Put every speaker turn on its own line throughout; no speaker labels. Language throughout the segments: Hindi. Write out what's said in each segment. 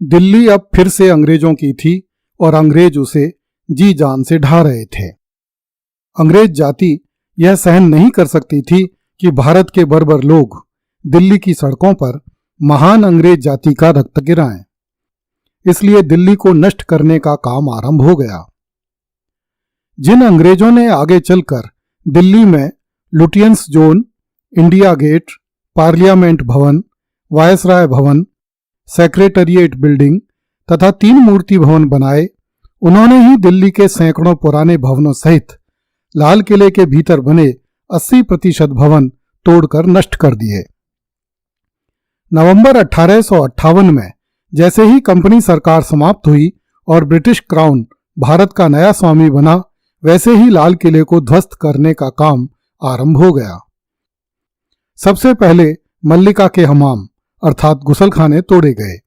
दिल्ली अब फिर से अंग्रेजों की थी और अंग्रेज उसे जी जान से ढा रहे थे। अंग्रेज जाति यह सहन नहीं कर सकती थी कि भारत के बर्बर लोग दिल्ली की सड़कों पर महान अंग्रेज जाति का रक्त गिराएं। इसलिए दिल्ली को नष्ट करने का काम आरंभ हो गया। जिन अंग्रेजों ने आगे चलकर दिल्ली में Lutyens zone, India Gate, parliament Bhavan, viceroy Bhavan, secretariat building तथा 3 मूर्ति भवन बनाए, उन्होंने ही दिल्ली के सैकड़ों पुराने भवनों सहित लाल किले के भीतर बने 80% भवन तोड़कर नष्ट कर दिए। नवंबर 1858 में जैसे ही कंपनी सरकार समाप्त हुई और ब्रिटिश क्राउन भारत का नया स्वामी बना, वैसे ही लाल किले को ध्वस्त करने का काम आरंभ हो गया। सबसे पहले मल्लिका के हमाम अर्थात गुसलखाने तोड़े गए।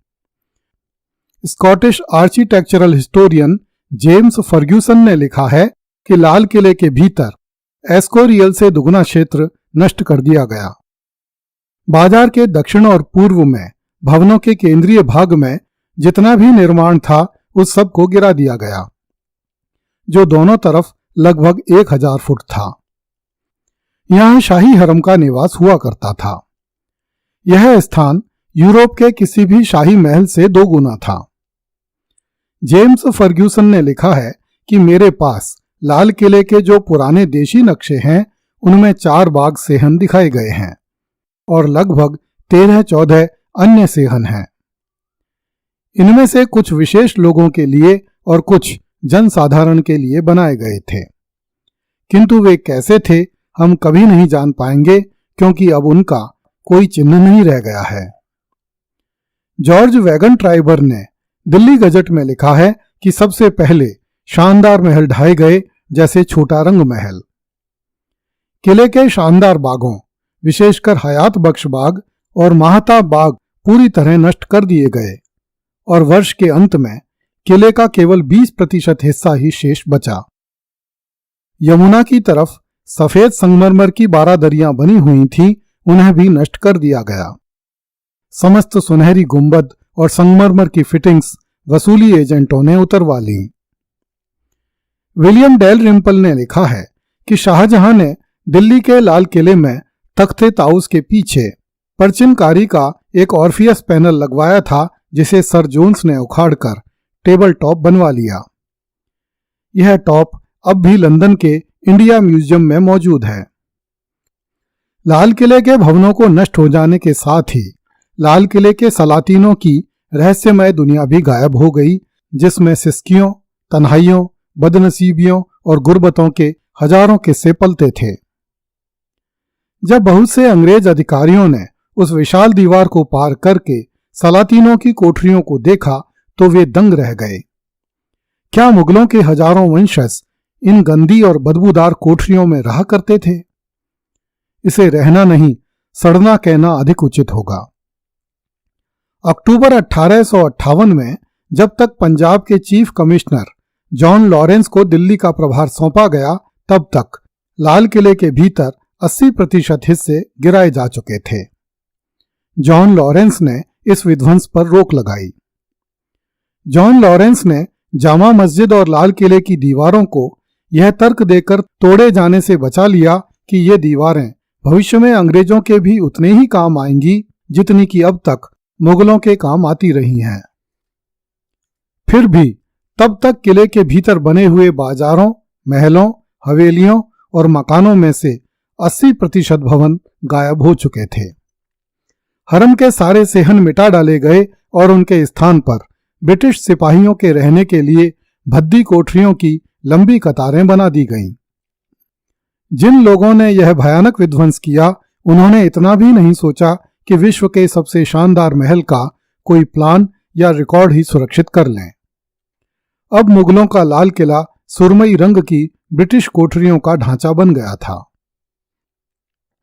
Scottish architectural historian James Fergusson ने लिखा है कि लाल किले के भीतर एस्कोरियल से दुगना क्षेत्र नष्ट कर दिया गया। बाजार के दक्षिण और पूर्व में भवनों के केंद्रीय भाग में जितना भी निर्माण था उस सब को गिरा दिया गया, जो दोनों तरफ लगभग 1000 फुट था। यहां शाही हरम का निवास हुआ करता था। यह स्थान यूरोप के किसी भी शाही महल से 2 गुना था। जेम्स फर्ग्यूसन ने लिखा है कि मेरे पास लाल किले के जो पुराने देशी नक्शे हैं उनमें 4 बाग सेहन दिखाए गए हैं और लगभग 13-14 अन्य सेहन हैं। इनमें से कुछ विशेष लोगों के लिए और कुछ जनसाधारण के लिए बनाए गए थे, किंतु वे कैसे थे हम कभी नहीं जान पाएंगे, क्योंकि अब उनका कोई चिन्ह नहीं रह गया है। जॉर्ज वैगन ट्राइबर ने दिल्ली गजट में लिखा है कि सबसे पहले शानदार महल ढाए गए, जैसे छोटा रंग महल। किले के शानदार बागों, विशेषकर हयात बख्श बाग और महाताब बाग पूरी तरह नष्ट कर दिए गए और वर्ष के अंत में किले का केवल 20% हिस्सा ही शेष बचा। यमुना की तरफ सफेद संगमरमर की 12 दरियां बनी हुई थीं, उन्हें भी नष्ट कर दिया गया। समस्त सुनहरी गुंबद और संगमरमर की फिटिंग्स वसूली एजेंटों ने उतरवा ली। विलियम डेल रिम्पल ने लिखा है कि शाहजहां ने दिल्ली के लाल किले में तख्ते ताउस के पीछे परचिनकारी का एक ऑर्फियस पैनल लगवाया था, जिसे सर जोन्स ने उखाड़कर टेबल टॉप बनवा लिया। यह टॉप अब भी लंदन के इंडिया म्यूजियम में मौजूद है। लाल किले के भवनों को नष्ट हो जाने के साथ ही लाल किले के सलातीनों की रहस्यमय दुनिया भी गायब हो गई, जिसमें सिस्कियों, तन्हाइयों, बदनसीबियों और गुर्बतों के हजारों किस्से पलते थे। जब बहुत से अंग्रेज अधिकारियों ने उस विशाल दीवार को पार करके सलातीनों की कोठरियों को देखा तो वे दंग रह गए। क्या मुगलों के हजारों वंशज इन गंदी और बदबूदार कोठरियों में रहा करते थे? इसे रहना नहीं, सड़ना कहना अधिक उचित होगा। अक्टूबर 1858 में जब तक पंजाब के चीफ कमिश्नर जॉन लॉरेंस को दिल्ली का प्रभार सौंपा गया, तब तक लाल किले के भीतर 80% हिस्से गिराए जा चुके थे। जॉन लॉरेंस ने इस विध्वंस पर रोक लगाई। जॉन लॉरेंस ने जामा मस्जिद और लाल किले की दीवारों को यह तर्क देकर तोड़े जाने से बचा लिया कि ये दीवारें भविष्य में अंग्रेजों के भी उतने ही काम आएंगी जितनी कि अब तक मुगलों के काम आती रही हैं। फिर भी तब तक किले के भीतर बने हुए बाजारों, महलों, हवेलियों और मकानों में से 80% भवन गायब हो चुके थे। हरम के सारे सेहन मिटा डाले गए और उनके स्थान पर ब्रिटिश सिपाहियों के रहने के लिए भद्दी कोठरियों की लंबी कतारें बना दी गईं। जिन लोगों ने यह भयानक विध्वंस किया, उन्होंने इतना भी नहीं सोचा कि विश्व के सबसे शानदार महल का कोई प्लान या रिकॉर्ड ही सुरक्षित कर लें। अब मुगलों का लाल किला सुरमई रंग की ब्रिटिश कोठरियों का ढांचा बन गया था।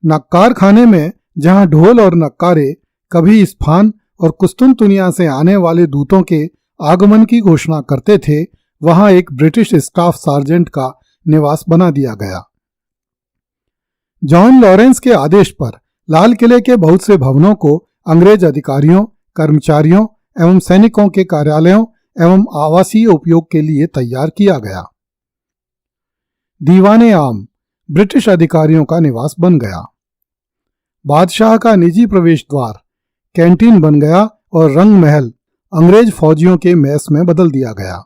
नक्कार खाने में जहां ढोल और नक्कारे कभी इस्फान और कुस्तुनतुनिया से आने वाले दूतों के आगमन की घोषणा करते थे, वहां एक ब्रिटिश स्टाफ सार्जेंट का निवास बना दिया गया। जॉन लॉरेंस के आदेश पर लाल किले के बहुत से भवनों को अंग्रेज अधिकारियों, कर्मचारियों एवं सैनिकों के कार्यालयों एवं आवासीय उपयोग के लिए तैयार किया गया। दीवाने आम ब्रिटिश अधिकारियों का निवास बन गया। बादशाह का निजी प्रवेश द्वार कैंटीन बन गया और रंग महल अंग्रेज फौजियों के मेस में बदल दिया गया।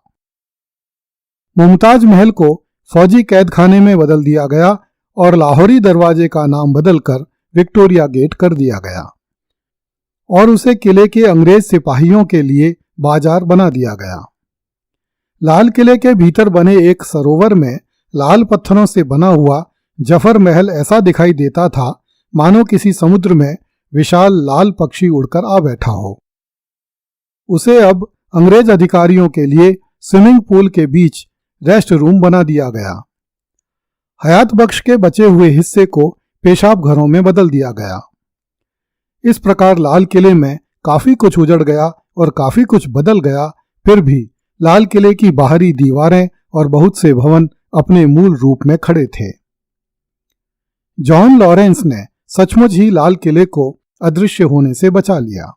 मुमताज महल को फौजी कैद खाने में बदल दिया गया और लाहौरी दरवाजे का नाम बदलकर विक्टोरिया गेट कर दिया गया और उसे किले के अंग्रेज सिपाहियों के लिए बाजार बना दिया गया। लाल किले के भीतर बने एक सरोवर में लाल पत्थरों से बना हुआ जफर महल ऐसा दिखाई देता था मानो किसी समुद्र में विशाल लाल पक्षी उड़कर आ बैठा हो। उसे अब अंग्रेज अधिकारियों के लिए स्विमिंग पूल के बीच रेस्ट रूम बना दिया गया। हयात बख्श के बचे हुए हिस्से को पेशाब घरों में बदल दिया गया। इस प्रकार लाल किले में काफी कुछ उजड़ गया और काफी कुछ बदल गया, फिर भी लाल किले की बाहरी दीवारें और बहुत से भवन अपने मूल रूप में खड़े थे। जॉन लॉरेंस ने सचमुच ही लाल किले को अदृश्य होने से बचा लिया।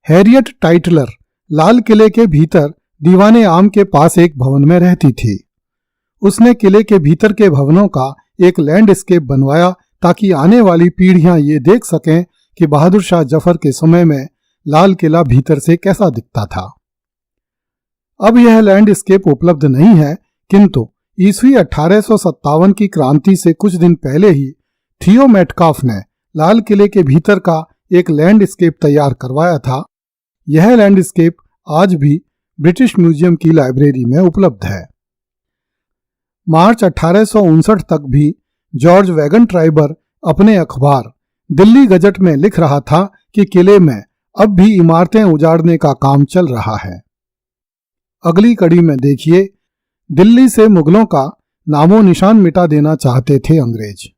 हैरियट टाइटलर लाल किले के भीतर दीवाने आम के पास एक भवन में रहती थी। उसने किले के भीतर के भवनों का एक लैंडस्केप बनवाया ताकि आने वाली पीढ़ियां ये देख सकें कि बहादुर शाह जफर के समय में लाल किला भीतर से कैसा दिखता था। अब यह लैंडस्केप उपलब्ध नहीं है, किंतु ईस्वी 1857 की क्रांति से कुछ दिन पहले ही थियो मेटकाफ ने लाल किले के भीतर का एक लैंडस्केप तैयार करवाया था। यह लैंडस्केप आज भी ब्रिटिश म्यूजियम की लाइब्रेरी में उपलब्ध है। मार्च 1859 तक भी जॉर्ज वैगन ट्राइबर अपने अखबार दिल्ली गजट में लिख रहा था कि किले में अब भी इमारतें उजाड़ने का काम चल रहा है। अगली कड़ी में देखिए, दिल्ली से मुगलों का नामो निशान मिटा देना चाहते थे अंग्रेज।